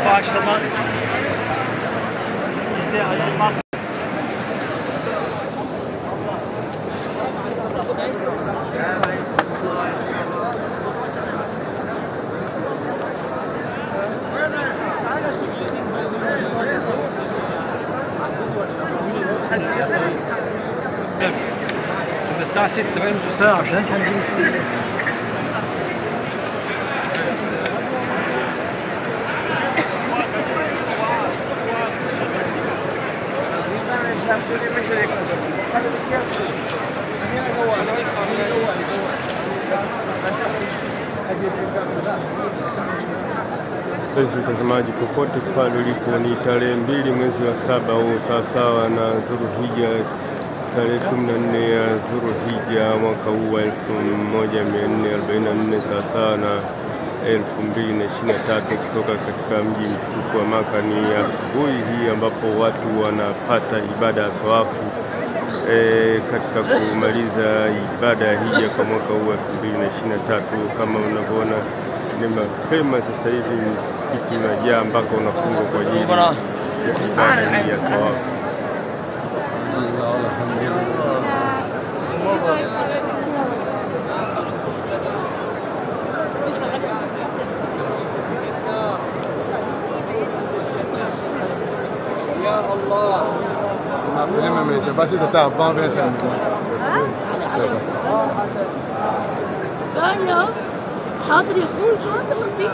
Bağışlamaz. Bize ayırmaz. الساعة 6 بقى نص ساعة عشان هنجي. Mpenzi mtazamaji, popote pale ulipo, ni tarehe 2 mwezi wa 7 huu sawasawa na Dhulhijja, tarehe 14 ya Dhulhijja mwaka huu wa 1444 sawasawa na 2023 kutoka katika mji mtukufu wa Maka. Ni asubuhi hii ambapo watu wanapata ibada ya tawafu katika kumaliza ibada ya hija kwa mwaka huu wa 2023. Kama unavyoona ni mapema sasa hivi, msikiti unajaa mpaka unafungwa kwa ajili ya ibada hii ya tawafu. Mais c'est pas si c'était avant 25 minutes. حاضر يا اخوي، حاضر لطيف.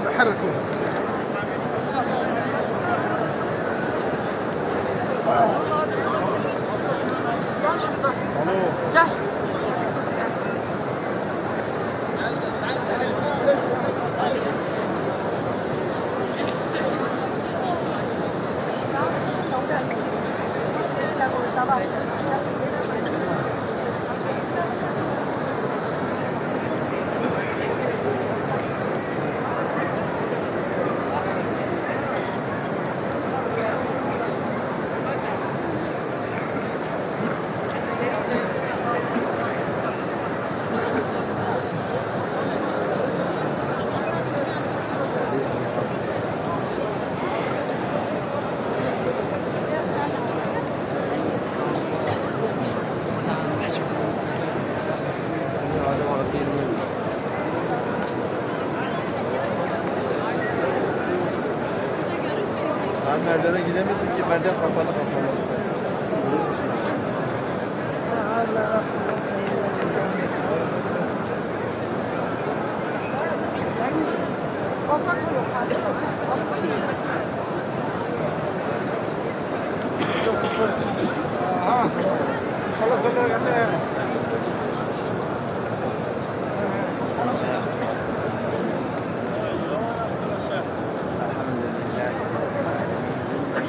بحركوا Nereden gidemiyorsun ki benden kapalı. خلاص الله يعلمها.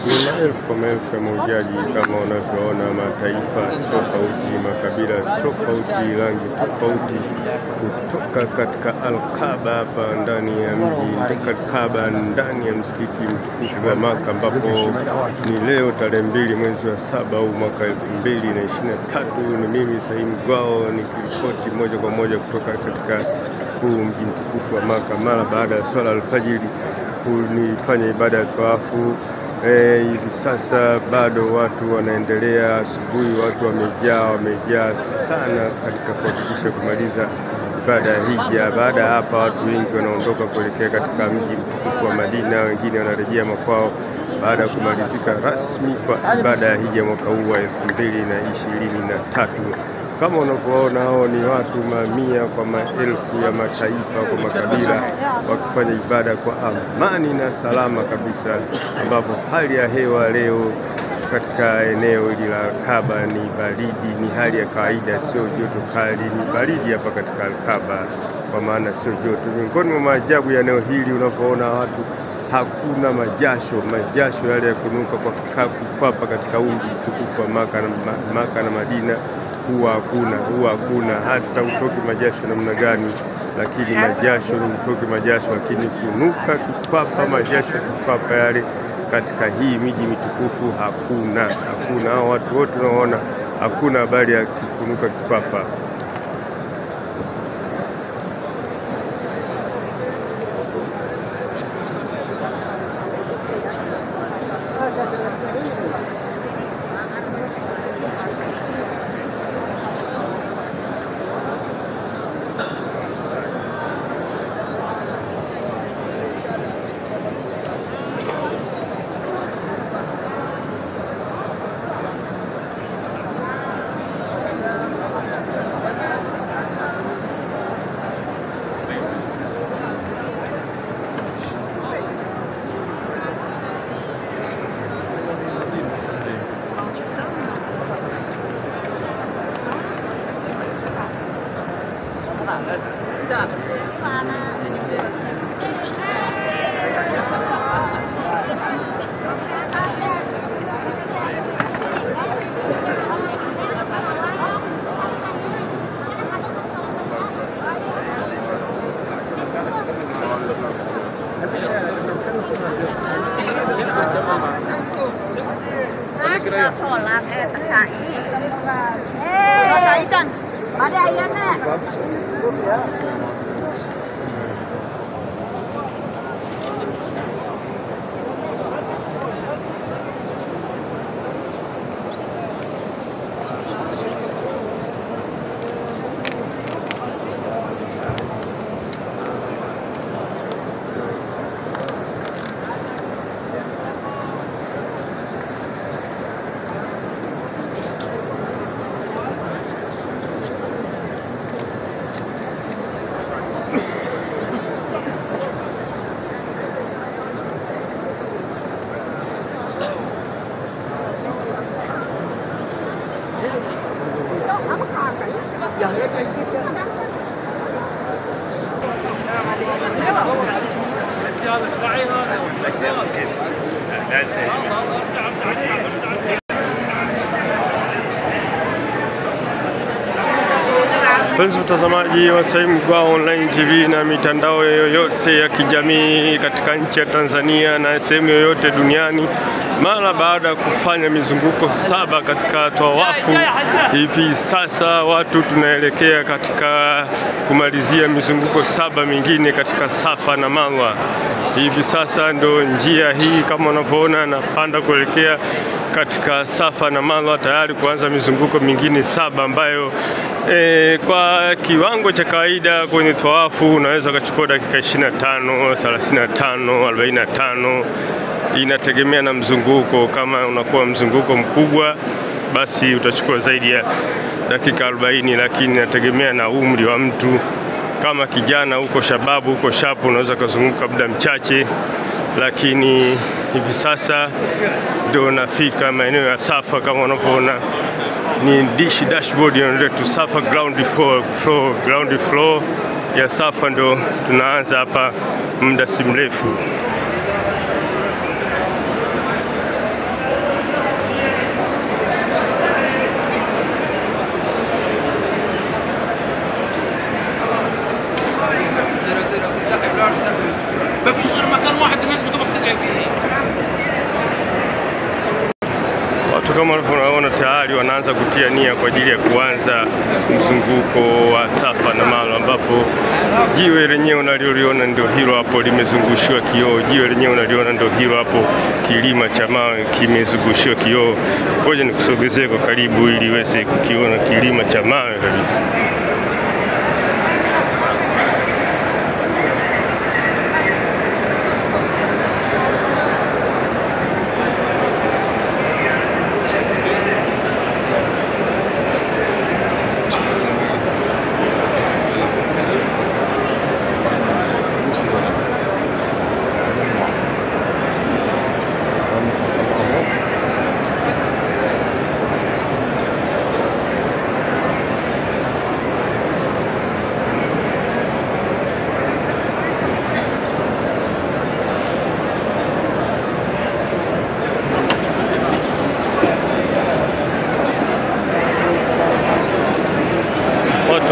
Ni maelfu kwa maelfu ya mahujaji kama unavyoona, mataifa tofauti, makabila tofauti, rangi tofauti, kutoka katika Al-Kaaba hapa ndani ya mji, Al-Kaaba ndani ya msikiti mtukufu wa Maka, ambapo ni leo tarehe 2 mwezi wa 7 mwaka 2023. Ni mimi Saim Gwao nikiripoti moja kwa moja kutoka katika huu mji mtukufu wa Maka mara baada ya swala alfajiri kunifanya ibada ya tawafu. Hivi sasa bado watu wanaendelea, asubuhi watu wamejaa sana katika kuhakikisha kumaliza ibada ya hija. Baada ya hapa watu wengi wanaondoka kuelekea katika mji mtukufu wa Madina, wengine wanarejea makwao baada ya kumalizika rasmi kwa ibada ya hija mwaka huu wa 2023. Kama unavyoona hao ni watu mamia kwa maelfu ya mataifa kwa makabila wakifanya ibada kwa amani na salama kabisa, ambapo hali ya hewa leo katika eneo hili la Kaaba ni baridi, ni hali ya kawaida, sio joto kali, ni baridi hapa katika Al-Kaaba kwa maana sio joto. Miongoni mwa maajabu ya eneo hili unavyoona watu, hakuna majasho yale ya kunuka kwa katika mji mtukufu wa Maka na Madina. Huwa hakuna hata utoke majasho namna gani, lakini lakini kunuka kikwapa, majasho kikwapa yale katika hii miji mitukufu hakuna. Hao watu wote unaona hakuna habari ya kunuka kikwapa. Sholat tersai. Tersai Chan. Ada ayatnya. Mpenzi mtazamaji wa Saim Gwao Online TV na mitandao yoyote ya kijamii katika nchi ya Tanzania na sehemu yoyote duniani, mara baada ya kufanya mizunguko 7 katika tawafu, hivi sasa watu tunaelekea katika kumalizia mizunguko 7 mingine katika Safa na Marwa. Hivi sasa ndo njia hii kama unavyoona napanda kuelekea katika Safa na Marwa tayari kuanza mizunguko mingine 7 ambayo kwa kiwango cha kawaida kwenye tawafu unaweza kuchukua dakika 25, 35, 45 inategemea na mzunguko. Kama unakuwa mzunguko mkubwa, basi utachukua zaidi ya dakika 40, lakini inategemea na umri wa mtu. Kama kijana uko shababu, uko shapu, unaweza kuzunguka muda mchache, lakini hivi sasa ndio nafika maeneo ya Safa. Kama unavyoona ni dashboard inaendelea tu Safa ground floor ya Safa, ndo tunaanza hapa muda si mrefu. Watu kama unavyoona tayari wanaanza kutia nia kwa ajili ya kuanza mzunguko wa Safa na Marwa, ambapo jiwe lenyewe unaliona ndio hilo hapo limezungushiwa kioo. Jiwe lenyewe unaliona ndio hilo hapo, kilima cha mawe kimezungushiwa kioo. Ngoja nikusogezee kwa karibu ili uweze kukiona kilima cha mawe kabisa.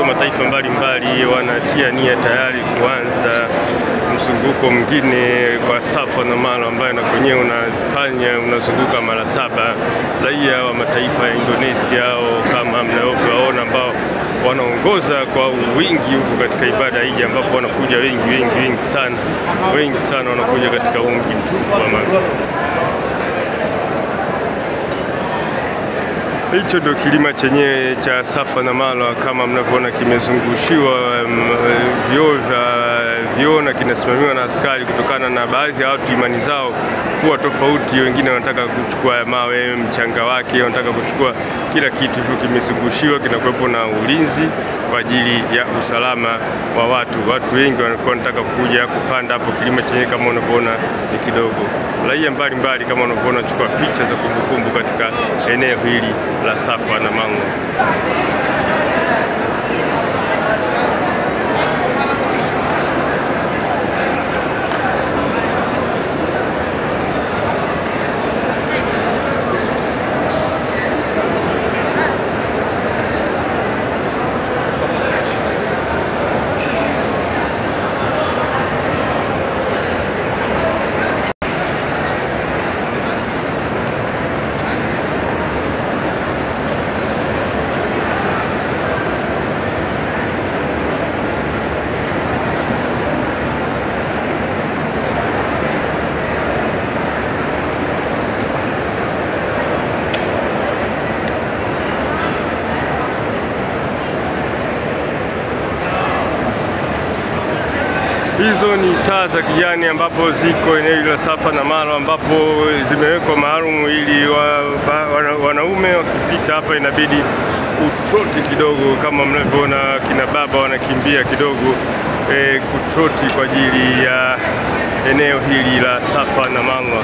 Mataifa mbalimbali wanatia nia tayari kuanza mzunguko mwingine kwa Safa na Marwa, ambayo na kwenyewe unazunguka mara 7. Raia wa mataifa ya Indonesia au kama mnavyoona ambao wanaongoza kwa wingi huko katika ibada hii, ambapo wanakuja wengi sana wanakuja katika mji mtukufu wa Makka. Hicho ndio kilima chenyewe cha Safa na Marwa, kama mnavyoona kimezungushiwa vioo na kinasimamiwa na askari, kutokana na baadhi ya watu imani zao kuwa tofauti. Wengine wanataka kuchukua mawe, mchanga wake, wanataka kuchukua kila kitu. Hivyo kimezungushiwa, kinakuwepo na ulinzi kwa ajili ya usalama wa watu. Watu wengi wanakuwa wanataka kuja kupanda hapo kilima chenyewe, kama unavyoona ni kidogo. Raia mbalimbali kama unavyoona chukua picha za kumbukumbu katika eneo hili la Safa na Marwa. Hizo ni taa za kijani ambapo ziko eneo la Safa na Marwa, ambapo zimewekwa maalum ili wanaume wakipita hapa inabidi utroti kidogo. Kama mnavyoona kina baba wanakimbia kidogo kutroti kwa ajili ya eneo hili la Safa na Marwa.